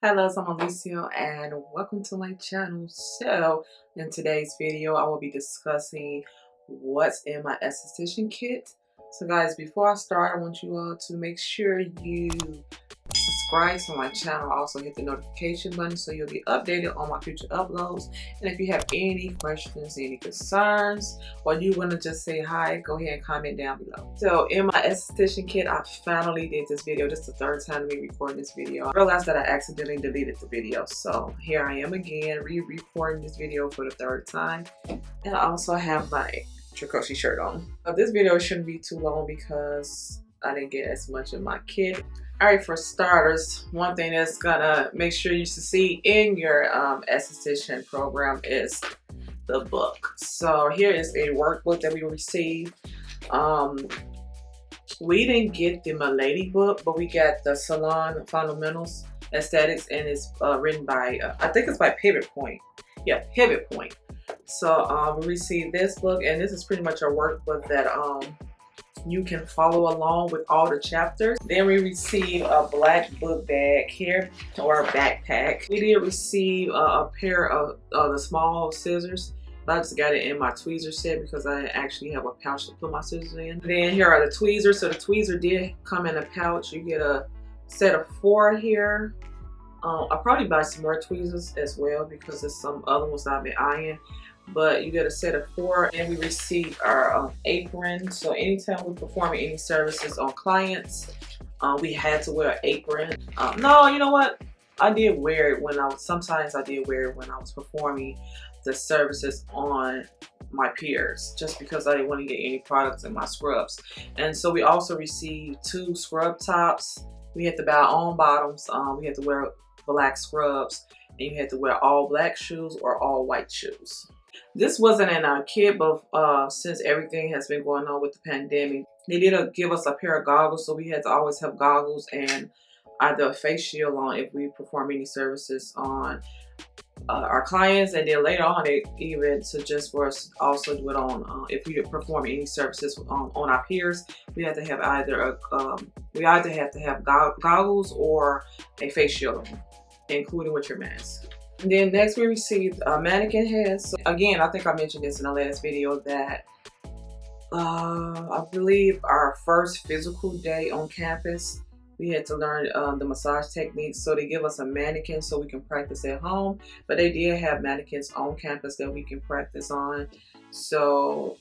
Hello, I'm Alícia and welcome to my channel. So in today's video I will be discussing what's in my esthetician kit. So guys, before I start, I want you all to make sure you subscribe to my channel. Also hit the notification button so you'll be updated on my future uploads. And if you have any questions, any concerns, or you want to just say hi, go ahead and comment down below. So in my esthetician kit, I finally did this video. This is the third time me recording this video. I realized that I accidentally deleted the video, so here I am again re-recording this video for the third time. And I also have my Tricoci shirt on. This video shouldn't be too long because I didn't get as much in my kit. Alright, for starters, one thing that's gonna make sure you succeed in your esthetician program is the book. So here is a workbook that we received. We didn't get the Milady book, but we got the Salon Fundamentals Aesthetics, and it's written by, I think it's by Pivot Point. Yeah, Pivot Point. So we received this book, and this is pretty much a workbook that you can follow along with all the chapters. Then we received a black book bag here, or a backpack. We did receive a pair of the small scissors. I just got it in my tweezer set because I actually have a pouch to put my scissors in. Then here are the tweezers. So the tweezer did come in a pouch. You get a set of 4 here. I'll probably buy some more tweezers as well because there's some other ones I've been eyeing. But you get a set of 4, and we receive our apron. So anytime we're performing any services on clients, we had to wear an apron. No, you know what? I did wear it when sometimes I did wear it when I was performing the services on my peers, just because I didn't want to get any products in my scrubs. And so we also received 2 scrub tops. We had to buy our own bottoms. We had to wear black scrubs, and you had to wear all black shoes or all white shoes. This wasn't in our kit, but since everything has been going on with the pandemic, they did give us a pair of goggles, so we had to always have goggles and either a face shield on if we perform any services on our clients. And then later on, they even suggest for us to also do it on if we perform any services on our peers. We have to have either goggles or a face shield on, including with your mask. And then next we received mannequin heads. So again, I think I mentioned this in the last video that I believe our first physical day on campus, we had to learn the massage techniques. So they give us a mannequin so we can practice at home, but they did have mannequins on campus that we can practice on. So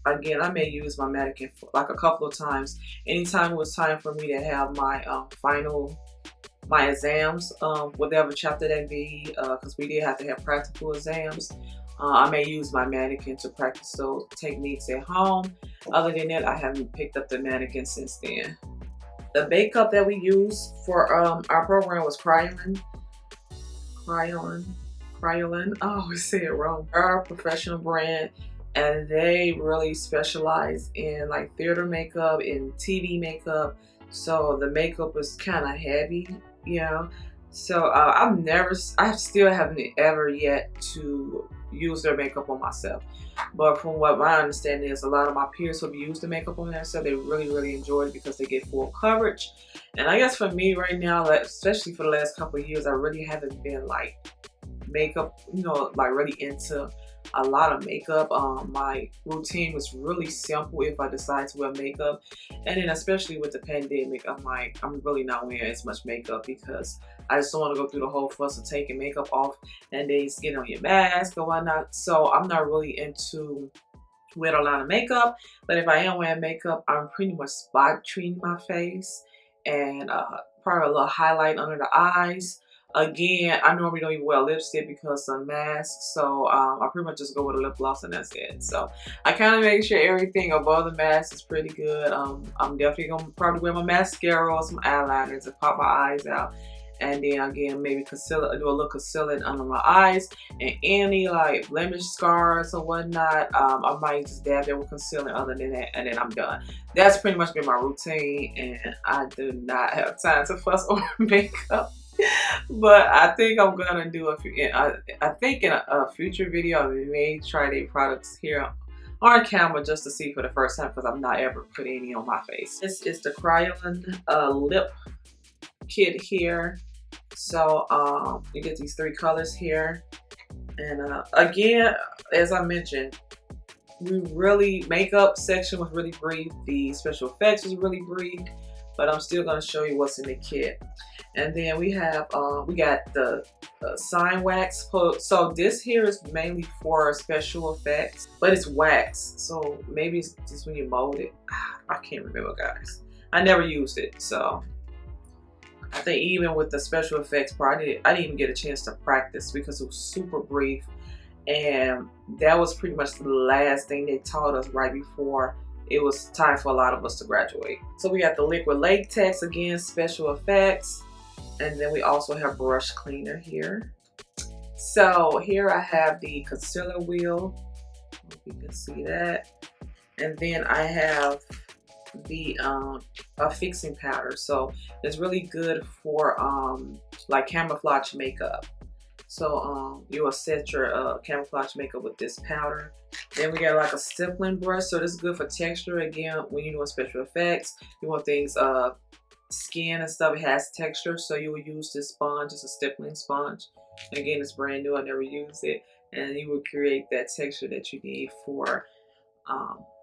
again, I may use my mannequin for like a couple of times. Anytime it was time for me to have my my exams, whatever chapter that be, because we did have to have practical exams. I may use my mannequin to practice those techniques at home. Other than that, I haven't picked up the mannequin since then. The makeup that we used for our program was Kryolan. I always say it wrong. Our professional brand, and they really specialize in like theater makeup and TV makeup. So the makeup was kind of heavy, you know. So I still haven't ever yet to use their makeup on myself. But from what my understanding is, a lot of my peers who have used the makeup on themselves, so they really enjoyed it because they get full coverage. And I guess for me right now, like, especially for the last couple of years, I really haven't been like makeup, you know, like really into a lot of makeup. My routine was really simple if I decide to wear makeup, and then especially with the pandemic, I'm really not wearing as much makeup because I just don't want to go through the whole fuss of taking makeup off and then get on your mask or whatnot. So I'm not really into wearing a lot of makeup, but if I am wearing makeup, I'm pretty much spot treating my face and probably a little highlight under the eyes. Again, I normally don't even wear lipstick because of the mask, so I pretty much just go with a lip gloss and that's it. So I kind of make sure everything above the mask is pretty good. I'm definitely going to probably wear my mascara or some eyeliner to pop my eyes out. And then again, maybe concealer, do a little concealing under my eyes, and any like blemish scars or whatnot, I might just dab it with concealer. Other than that, and then I'm done. That's pretty much been my routine, and I do not have time to fuss over makeup. But I think I'm gonna do I think in a future video I may try their products here on camera just to see for the first time, because I've not ever put any on my face. This is the Kryolan lip kit here. So you get these 3 colors here. And again, as I mentioned, makeup section was really brief. The special effects was really brief, but I'm still going to show you what's in the kit. And then we got the sign wax. So this here is mainly for special effects, but it's wax. So maybe it's just when you mold it. I can't remember, guys. I never used it, so I think even with the special effects part, I didn't even get a chance to practice because it was super brief. And that was pretty much the last thing they taught us right before it was time for a lot of us to graduate. So we got the liquid latex, again, special effects. And then we also have brush cleaner here. So here I have the concealer wheel. Hope you can see that. And then I have the a fixing powder. So it's really good for like camouflage makeup. So you will set your camouflage makeup with this powder. Then we got like a stippling brush. So this is good for texture. Again, when you're doing special effects, you want things skin and stuff, it has texture, so you will use this sponge. It's a stippling sponge. Again, it's brand new, I never used it, and you will create that texture that you need for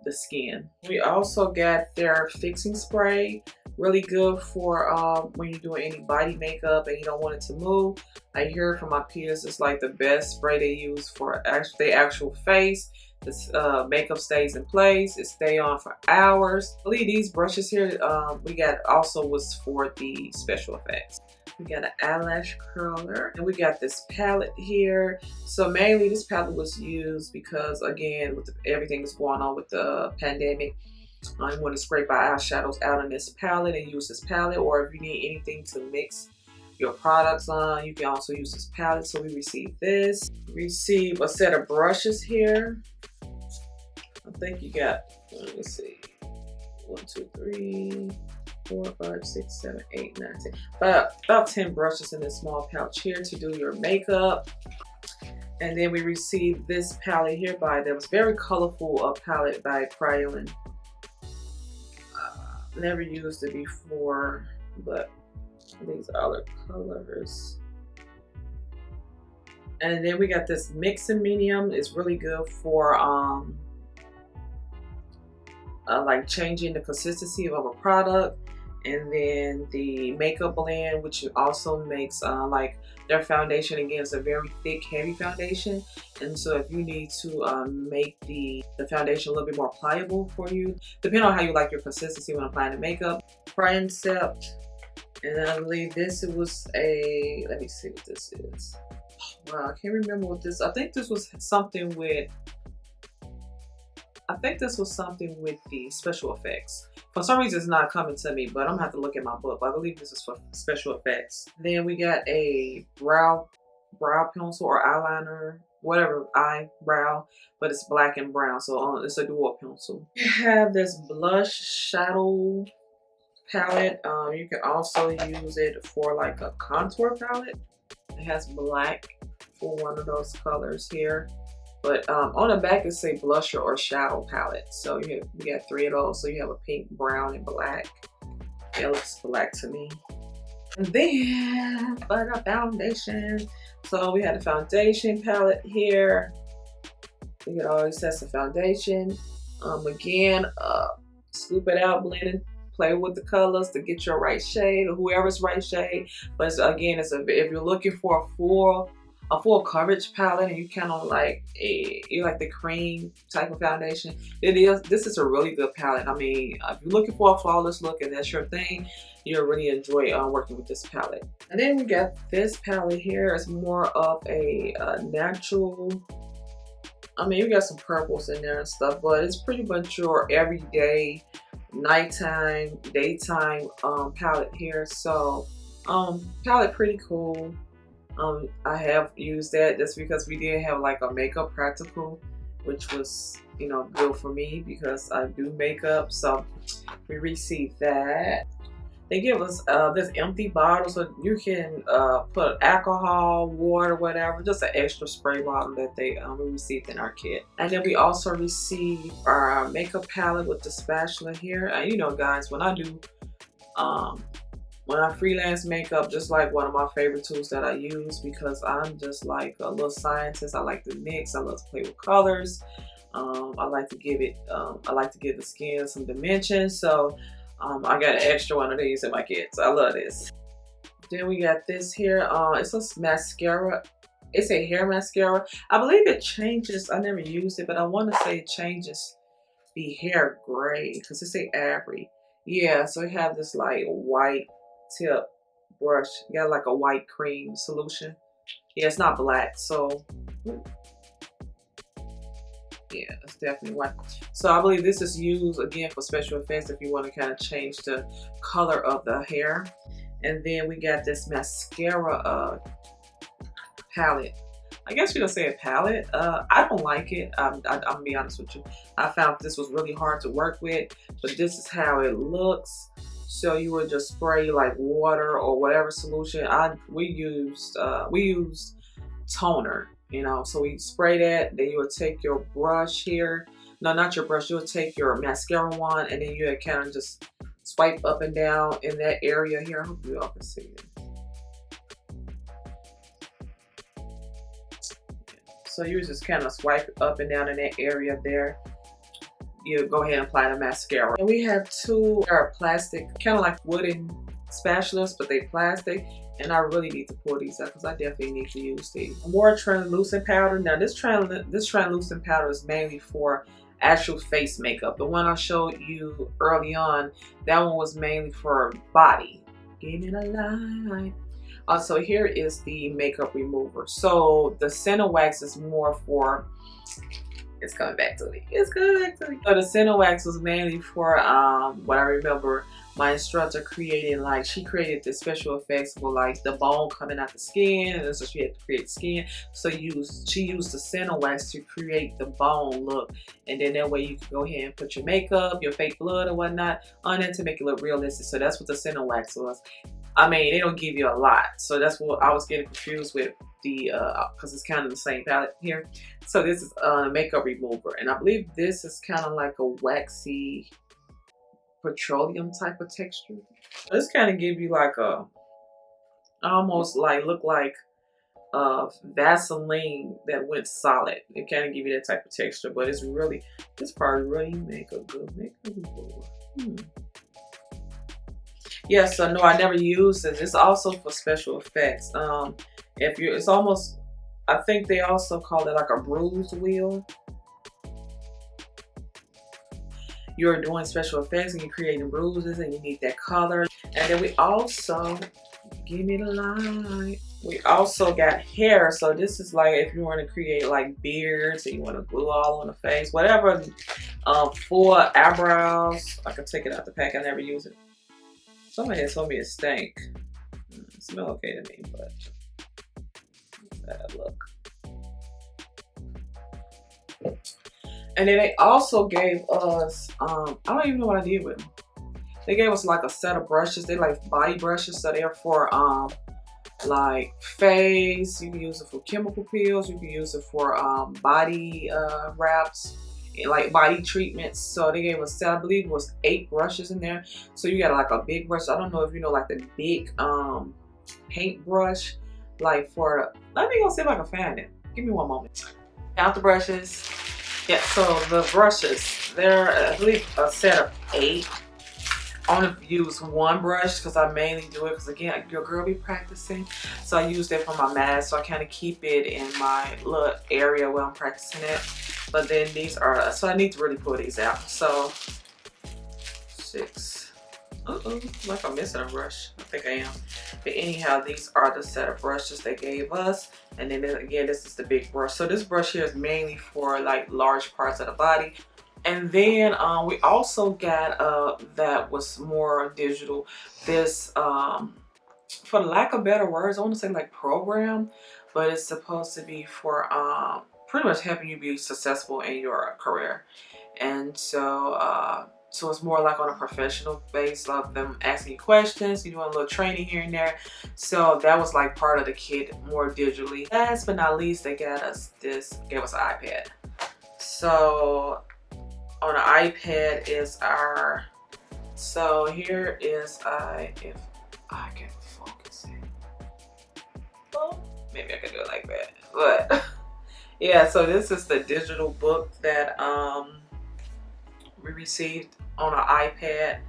the skin. We also got their fixing spray, really good for when you're doing any body makeup and you don't want it to move. I hear from my peers it's like the best spray they use for the actual face. This makeup stays in place. It stays on for hours. I believe these brushes here we got also was for the special effects. We got an eyelash curler, and we got this palette here. So mainly this palette was used because, again, with everything that's going on with the pandemic, I want to scrape our eyeshadows out on this palette and use this palette. Or if you need anything to mix your products on, you can also use this palette. So we received this. Receive a set of brushes here. I think you got, let me see, 1, 2, 3, 4, 5, 6, 7, 8, 9, 10. About 10 brushes in this small pouch here to do your makeup. And then we received this palette here that was very colorful, palette by Kryolan. Never used it before, but these are the colors. And then we got this mixing medium. It's really good for like changing the consistency of a product. And then the makeup blend, which also makes like their foundation, again, is a very thick, heavy foundation. And so if you need to make the foundation a little bit more pliable for you, depending on how you like your consistency when applying the makeup. Concept. And then I believe this was let me see what this is. Wow, I can't remember what this, I think this was something with the special effects. For some reason it's not coming to me, but I'm gonna have to look at my book. But I believe this is for special effects. Then we got a brow pencil or eyeliner, whatever, eyebrow, but it's black and brown, so it's a dual pencil. We have this blush shadow palette. You can also use it for like a contour palette. It has black for one of those colors here. But on the back it say blusher or shadow palette. So we got 3 of those. So you have a pink, brown, and black. It looks black to me. And then for the foundation. So we have the foundation palette here. We got all these sets of foundation. Again, scoop it out, blend it, play with the colors to get your right shade or whoever's right shade. But again, if you're looking for a full coverage palette and you kind of like you like the cream type of foundation, this is a really good palette. I mean, if you're looking for a flawless look and that's your thing, you'll really enjoy working with this palette. And then we got this palette here. It's more of a natural, I mean, you got some purples in there and stuff, but it's pretty much your everyday nighttime, daytime palette here. So palette pretty cool. I have used that just because we did have like a makeup practical, which was, you know, good for me because I do makeup. So we received that. They give us this empty bottle, so you can put alcohol, water, whatever, just an extra spray bottle that we received in our kit. And then we also received our makeup palette with the spatula here. And you know, guys, when I do when I freelance makeup, just like one of my favorite tools that I use, because I'm just like a little scientist. I like to mix. I love to play with colors. I like to give it. I like to give the skin some dimension. So I got an extra one of these in my kit. So I love this. Then we got this here. It's a mascara. It's a hair mascara. I believe it changes. I never used it, but I want to say it changes the hair gray because it's a Avery. Yeah, so we have this like white tip brush. You got like a white cream solution. Yeah, it's not black, so yeah, it's definitely white. So I believe this is used again for special effects if you want to kind of change the color of the hair. And then we got this mascara palette. I guess you could say a palette. I don't like it. I'm gonna be honest with you. I found this was really hard to work with, but this is how it looks. So you would just spray like water or whatever solution. We used toner, you know. So we spray that. Then you would take your brush here. No, not your brush. You would take your mascara wand, and then you would kind of just swipe up and down in that area here. I hope you all can see it. So you just kind of swipe up and down in that area there. You go ahead and apply the mascara. And we have two plastic, kind of like wooden spatulas, but they plastic. And I really need to pull these out because I definitely need to use these. More translucent powder. Now this translucent powder is mainly for actual face makeup. The one I showed you early on, that one was mainly for body. Give me the light. So here is the makeup remover. So the center wax is more for, it's coming back to me. It's coming back to me. So the center wax was mainly for what I remember my instructor creating, like she created the special effects for like the bone coming out the skin, and so she had to create skin. So she used the center wax to create the bone look, and then that way you can go ahead and put your makeup, your fake blood or whatnot on it to make it look realistic. So that's what the center wax was. I mean, they don't give you a lot, so that's what I was getting confused with the because it's kind of the same palette here. So this is a makeup remover, and I believe this is kind of like a waxy petroleum type of texture. This kind of give you like a almost like look like Vaseline that went solid. It kind of give you that type of texture, but it's really, this part really make a good makeup remover. Yes, so no, I never used it. It's also for special effects. If you, it's almost, I think they also call it like a bruise wheel. You're doing special effects and you're creating bruises and you need that color. And then we also, give me the light. We also got hair. So this is like if you want to create like beards and you want to glue all on the face, whatever. Full eyebrows. I can take it out the pack. I never use it. Somebody had told me it stank. It smells okay to me, but bad look. And then they also gave us, I don't even know what I did with them. They gave us like a set of brushes. They like body brushes, so they're for like face. You can use it for chemical peels. You can use it for body wraps. Like body treatments. So they gave us, I believe it was 8 brushes in there. So you got like a big brush. I don't know if you know like the big paint brush, like for, let me go see if I can find it. Give me one moment. Count the brushes. Yeah, so the brushes, they're I believe a set of 8. I only use one brush because I mainly do it because again, your girl be practicing. So I use that for my mask. So I kind of keep it in my little area where I'm practicing it. But then these are, so I need to really pull these out. So 6. Like I'm missing a brush. I think I am. But anyhow, these are the set of brushes they gave us. And then again, this is the big brush. So this brush here is mainly for like large parts of the body. And then we also got that was more digital. This, for lack of better words, I want to say like program, but it's supposed to be for pretty much helping you be successful in your career. And so so it's more like on a professional base of them asking you questions, you doing a little training here and there. So that was like part of the kit more digitally. Last but not least, they got us this, gave us an iPad. So on the iPad is our, so here is I can focus it. Well, maybe I can do it like that. But yeah, so this is the digital book that we received on our iPad.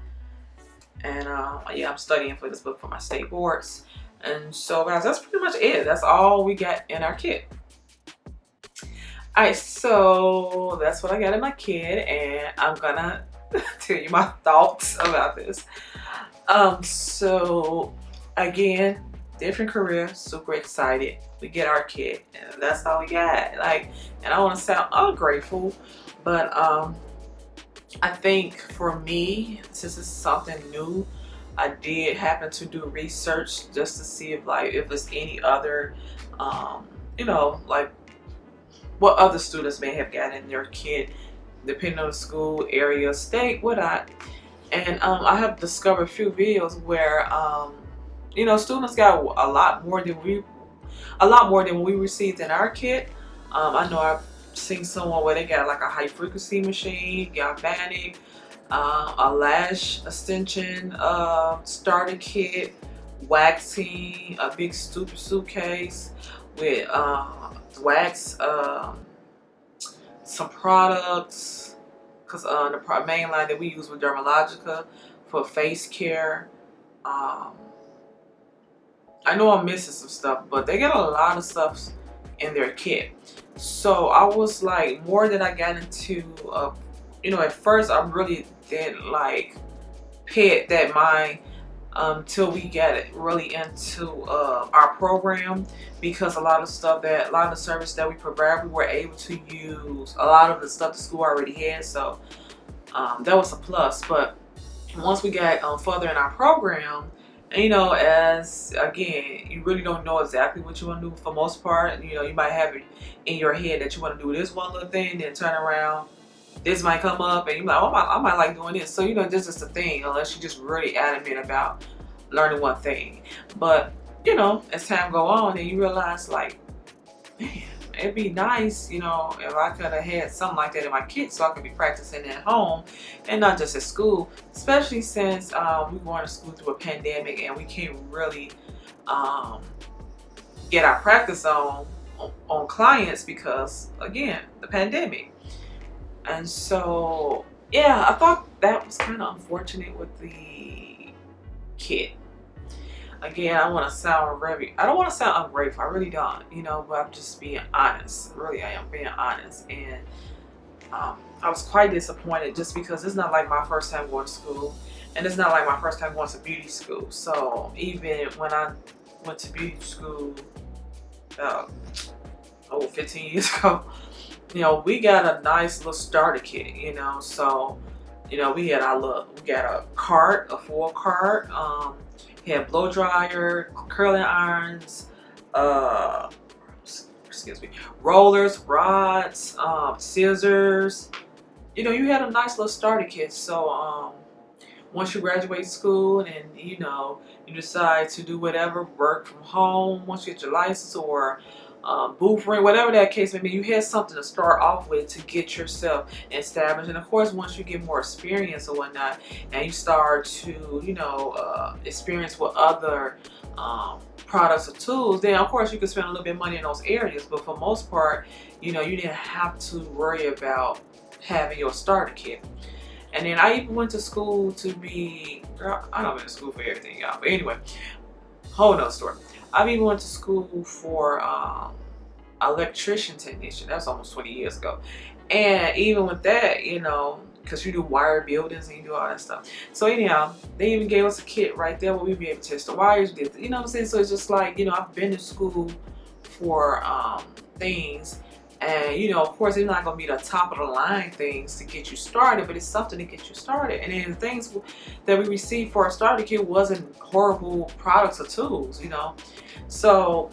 And yeah, I'm studying for this book for my state boards. And so guys, that's pretty much it. That's all we got in our kit. Alright, so that's what I got in my kit, and I'm gonna tell you my thoughts about this. So again, different career, super excited. We get our kit, and that's all we got. Like, and I want to sound ungrateful, but I think for me, since it's something new, I did happen to do research just to see if there's any other, you know, like what other students may have gotten in their kit, depending on the school, area, state, whatnot. And I have discovered a few videos where, you know, students got a lot more than we received in our kit. I know I've seen someone where they got like a high frequency machine, galvanic, a lash extension starter kit, waxing, a big stupid suitcase with wax, some products, because the main line that we use with Dermalogica for face care. I know I'm missing some stuff, but they got a lot of stuff in their kit. So I was like, more than I got into, you know, at first I really didn't like pay it that mind until we got it really into our program, because a lot of the service that we provide, we were able to use a lot of the stuff the school already had. So that was a plus. But once we got further in our program, and, you know, as again, you really don't know exactly what you want to do for most part. You know, you might have it in your head that you want to do this one little thing, then turn around, this might come up, and you're like, oh, I might like doing this. So, you know, this is the thing, unless you're just really adamant about learning one thing. But, you know, as time go on, and you realize, like, man, it'd be nice, you know, if I could have had something like that in my kit so I could be practicing at home and not just at school, especially since we're going to school through a pandemic and we can't really get our practice on clients because, again, the pandemic. And so, yeah, I thought that was kind of unfortunate with the kit. Again, I don't want to sound ungrateful. I really don't, you know, but I'm just being honest. Really, I am being honest. And I was quite disappointed just because it's not like my first time going to school, and it's not like my first time going to beauty school. So even when I went to beauty school 15 years ago, you know, we got a nice little starter kit, you know. So, you know, we got a cart, a full cart. We had blow dryer, curling irons, excuse me, rollers, rods, scissors. You know, you had a nice little starter kit. So once you graduate school and, you know, you decide to do whatever, work from home, once you get your license or booth ring, whatever that case may be, you had something to start off with to get yourself established. And of course, once you get more experience or whatnot, and you start to, you know, experience with other products or tools, then of course you can spend a little bit of money in those areas. But for most part, you know, you didn't have to worry about having your starter kit. And then I even went to school to be, girl, I don't went to school for everything, y'all. But anyway, whole nother story. I even went to school for electrician technician. That's almost 20 years ago. And even with that, you know, because you do wire buildings and you do all that stuff. So anyhow, they even gave us a kit right there where we'd be able to test the wires. You know what I'm saying? So it's just like, you know, I've been to school for things. And, you know, of course, it's not going to be the top of the line things to get you started, but it's something to get you started. And then the things that we received for our starter kit wasn't horrible products or tools, you know. So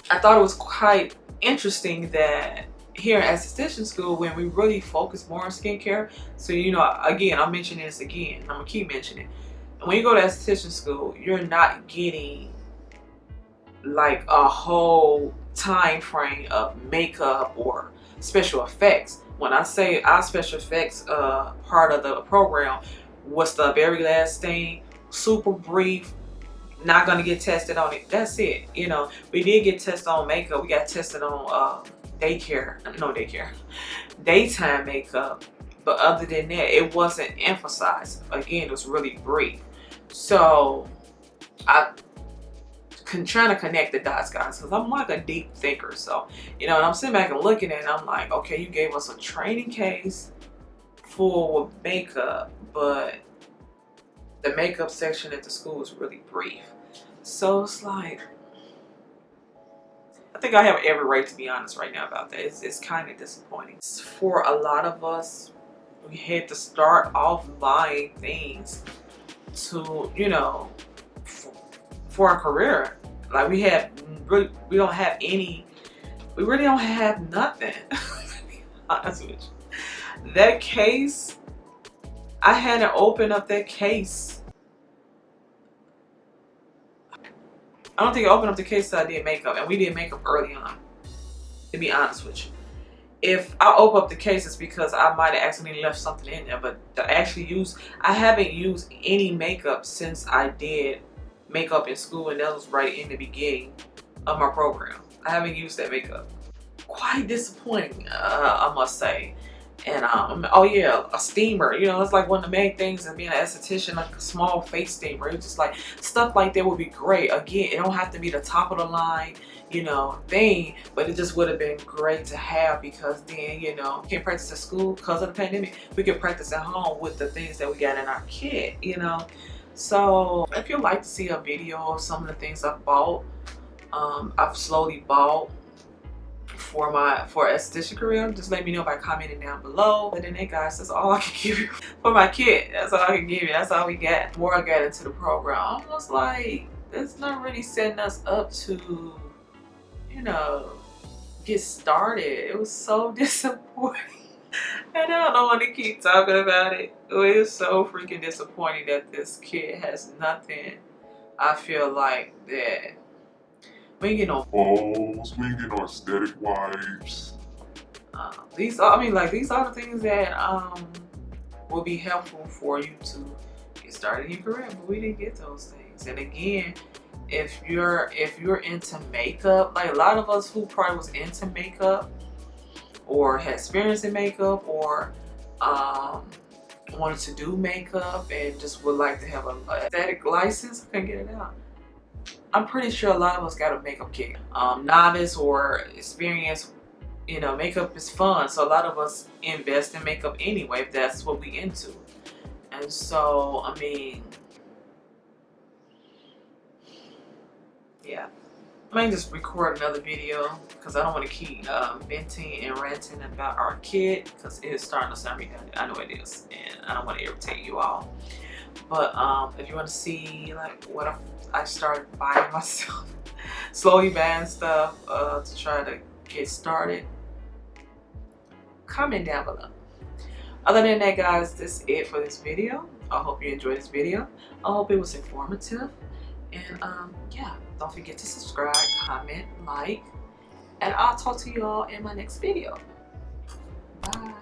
I thought it was quite interesting that here at esthetician school, when we really focus more on skincare. So, you know, again, I'm mentioning this again. I'm going to keep mentioning it. When you go to esthetician school, you're not getting like a whole time frame of makeup or special effects. When I say our special effects part of the program was the very last thing, super brief, not gonna get tested on it. That's it. You know, we did get tested on makeup. We got tested on daytime makeup. But other than that, it wasn't emphasized. Again, it was really brief. So I trying to connect the dots, guys, because I'm like a deep thinker. So, you know, and I'm sitting back and looking at it, I'm like, okay, you gave us a training case full of makeup, but the makeup section at the school is really brief. So it's like, I think I have every right to be honest right now about that. It's kind of disappointing. For a lot of us, we had to start off buying things to, you know, for our career. Like we really don't have nothing. Honest with you. That case, I had to open up that case. I don't think I opened up the case till I did makeup, and we did makeup early on, to be honest with you. If I open up the case, it's because I might have accidentally left something in there, but I haven't used any makeup since I did makeup in school, and that was right in the beginning of my program. I haven't used that makeup. Quite disappointing, I must say. And oh yeah, a steamer. You know, that's like one of the main things of being an esthetician, like a small face steamer. It's just like stuff like that would be great. Again, it don't have to be the top of the line, you know, thing, but it just would have been great to have, because then, you know, can't practice at school because of the pandemic. We can practice at home with the things that we got in our kit, you know. So if you'd like to see a video of some of the things I've bought, I've slowly bought for esthetician career, just let me know by commenting down below. Other than that, guys, that's all I can give you for my kit. That's all I can give you. That's all we got. The more I got into the program, almost like it's not really setting us up to, you know, get started. It was so disappointing. And I don't want to keep talking about it. It was so freaking disappointing that this kit has nothing. I feel like that we ain't get no balls, we ain't get no aesthetic wipes. These are the things that will be helpful for you to get started in your career, but we didn't get those things. And again, if you're into makeup, like a lot of us who probably was into makeup or had experience in makeup or wanted to do makeup and just would like to have an aesthetic license, I can't get it out. I'm pretty sure a lot of us got a makeup kit. Novice or experience, you know, makeup is fun. So a lot of us invest in makeup anyway, if that's what we into. And so, I mean, yeah. I might just record another video because I don't want to keep venting and ranting about our kit, because it is starting to sound redundant. I know it is, and I don't want to irritate you all. But if you want to see like what I started buying myself, slowly buying stuff to try to get started, comment down below. Other than that, guys, that's it for this video. I hope you enjoyed this video. I hope it was informative. And yeah, don't forget to subscribe, comment, like, and I'll talk to you all in my next video. Bye.